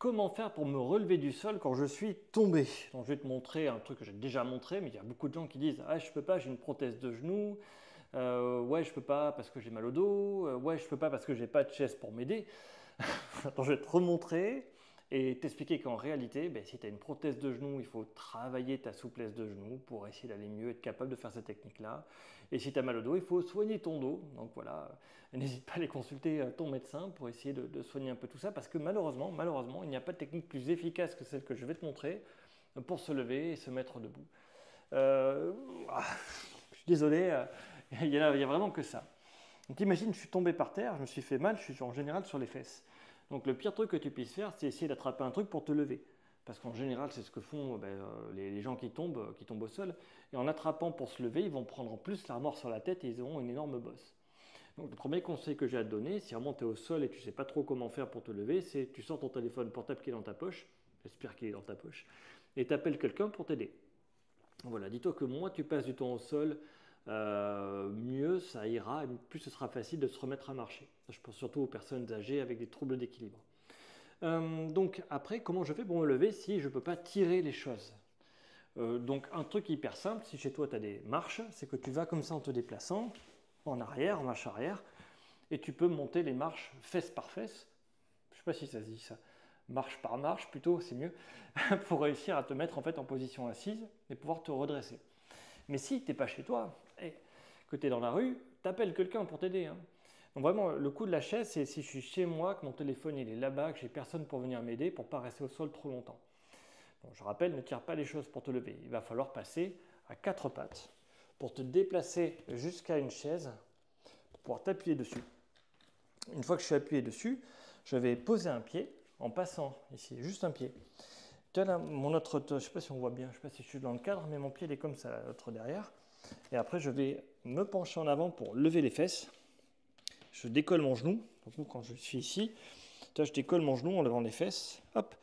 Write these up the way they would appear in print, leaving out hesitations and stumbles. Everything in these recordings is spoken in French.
comment faire pour me relever du sol quand je suis tombé. Donc, je vais te montrer un truc que j'ai déjà montré, mais il y a beaucoup de gens qui disent « Ah, je peux pas, j'ai une prothèse de genou. Ouais, je peux pas parce que j'ai mal au dos. Ouais, je peux pas parce que j'ai pas de chaise pour m'aider. » Attends, je vais te remontrer et t'expliquer qu'en réalité, ben, si tu as une prothèse de genou, il faut travailler ta souplesse de genou pour essayer d'aller mieux, être capable de faire cette technique-là. Et si tu as mal au dos, il faut soigner ton dos. Donc voilà, n'hésite pas à aller consulter ton médecin pour essayer de soigner un peu tout ça, parce que malheureusement, il n'y a pas de technique plus efficace que celle que je vais te montrer pour se lever et se mettre debout. Euh, je suis désolé, il n'y a vraiment que ça. Donc imagine, je suis tombé par terre, je me suis fait mal, je suis en général sur les fesses. Donc le pire truc que tu puisses faire, c'est essayer d'attraper un truc pour te lever. Parce qu'en général, c'est ce que font les gens qui tombent au sol. Et en attrapant pour se lever, ils vont prendre en plus l'armoire sur la tête et ils auront une énorme bosse. Donc le premier conseil que j'ai à te donner, si vraiment tu es au sol et tu ne sais pas trop comment faire pour te lever, c'est tu sors ton téléphone portable qui est dans ta poche, j'espère qu'il est dans ta poche, et tu appelles quelqu'un pour t'aider. Voilà, dis-toi que moins tu passes du temps au sol, mieux ça ira, et plus ce sera facile de se remettre à marcher. Je pense surtout aux personnes âgées avec des troubles d'équilibre. Donc après, comment je fais pour me lever si je ne peux pas tirer les choses? Donc un truc hyper simple, si chez toi tu as des marches, c'est que tu vas comme ça en te déplaçant, en arrière, en marche arrière, et tu peux monter les marches fesse par fesse. Je ne sais pas si ça se dit ça. Marche par marche plutôt, c'est mieux, pour réussir à te mettre en fait en position assise et pouvoir te redresser. Mais si tu n'es pas chez toi et que tu es dans la rue, t'appelles quelqu'un pour t'aider. Hein. Donc vraiment, le coup de la chaise, c'est si je suis chez moi, que mon téléphone il est là-bas, que j'ai personne pour venir m'aider, pour ne pas rester au sol trop longtemps. Bon, je rappelle, ne tire pas les choses pour te lever. Il va falloir passer à quatre pattes pour te déplacer jusqu'à une chaise, pour pouvoir t'appuyer dessus. Une fois que je suis appuyé dessus, je vais poser un pied en passant ici, juste un pied. Tu vois là, mon autre, je ne sais pas si on voit bien, je ne sais pas si je suis dans le cadre, mais mon pied il est comme ça, l'autre derrière. Et après, je vais me pencher en avant pour lever les fesses. Je décolle mon genou. Donc, quand je suis ici, tu vois, je décolle mon genou en levant les fesses. Hop.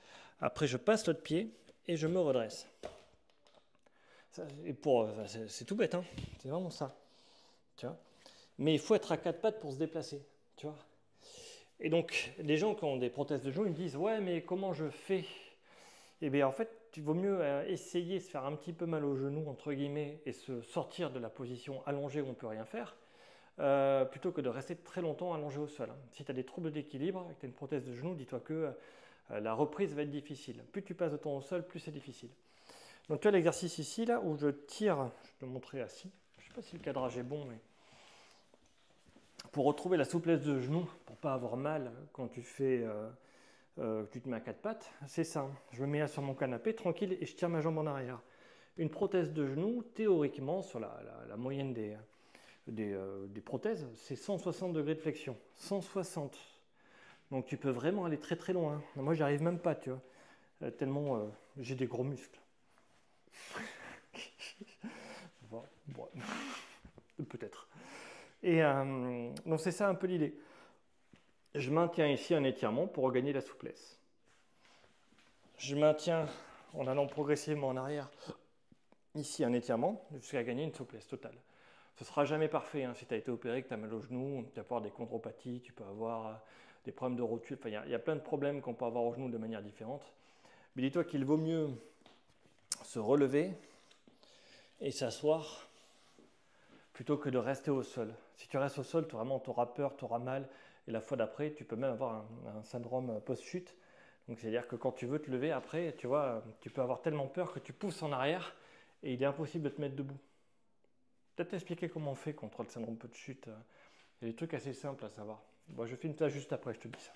Après, je passe l'autre pied et je me redresse. Ça, et c'est tout bête, hein. C'est vraiment ça. Tu vois. Mais il faut être à quatre pattes pour se déplacer. Tu vois. Et donc, les gens qui ont des prothèses de genoux, ils me disent « Ouais, mais comment je fais ?» Eh bien, en fait, il vaut mieux essayer de se faire un petit peu mal au genou, entre guillemets, et se sortir de la position allongée où on ne peut rien faire, plutôt que de rester très longtemps allongé au sol. Si tu as des troubles d'équilibre et que tu as une prothèse de genou, dis-toi que la reprise va être difficile. Plus tu passes de temps au sol, plus c'est difficile. Donc, tu as l'exercice ici, là, où je tire, je vais te le montrer assis. Je ne sais pas si le cadrage est bon, mais pour retrouver la souplesse de genou, pour ne pas avoir mal quand tu fais... tu te mets à quatre pattes, c'est ça. Je me mets sur mon canapé tranquille et je tire ma jambe en arrière. Une prothèse de genou, théoriquement, sur la moyenne des prothèses, c'est 160 degrés de flexion. 160. Donc tu peux vraiment aller très très loin. Moi, j'y arrive même pas, tu vois. Tellement j'ai des gros muscles. Bon, peut-être. Et donc c'est ça un peu l'idée. Je maintiens ici un étirement pour regagner la souplesse. Je maintiens en allant progressivement en arrière ici un étirement jusqu'à gagner une souplesse totale. Ce ne sera jamais parfait. Hein. Si tu as été opéré, que tu as mal au genou, tu peux avoir des chondropathies, tu peux avoir des problèmes de rotule. Enfin, il y a plein de problèmes qu'on peut avoir au genou de manière différente. Mais dis-toi qu'il vaut mieux se relever et s'asseoir plutôt que de rester au sol. Si tu restes au sol, tu auras peur, tu auras mal. Et la fois d'après, tu peux même avoir un syndrome post-chute. Donc c'est-à-dire que quand tu veux te lever après, tu vois, tu peux avoir tellement peur que tu pousses en arrière et il est impossible de te mettre debout. Peut-être t'expliquer comment on fait contre le syndrome post-chute. Il y a des trucs assez simples à savoir. Bon, je filme ça juste après, je te dis ça.